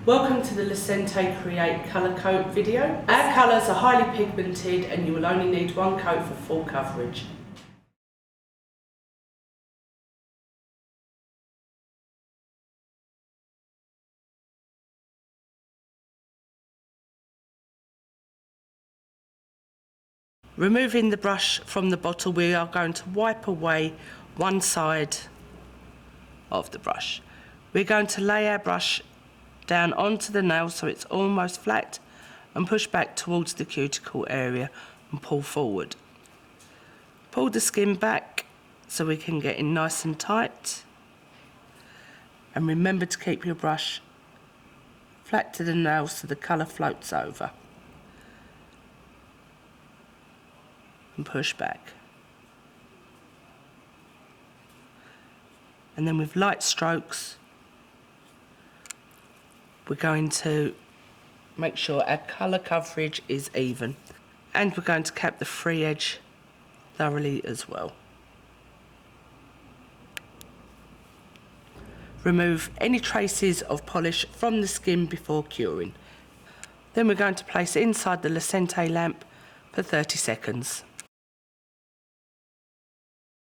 Welcome to the Lecenté Create colour coat video. Our colours are highly pigmented and you will only need one coat for full coverage. Removing the brush from the bottle, we are going to wipe away one side of the brush. We're going to lay our brush down onto the nail so it's almost flat and push back towards the cuticle area and pull forward. Pull the skin back so we can get in nice and tight, and remember to keep your brush flat to the nail so the colour floats over. And push back. And then with light strokes, we're going to make sure our colour coverage is even. And we're going to cap the free edge thoroughly as well. Remove any traces of polish from the skin before curing. Then we're going to place it inside the Lecenté lamp for 30 seconds.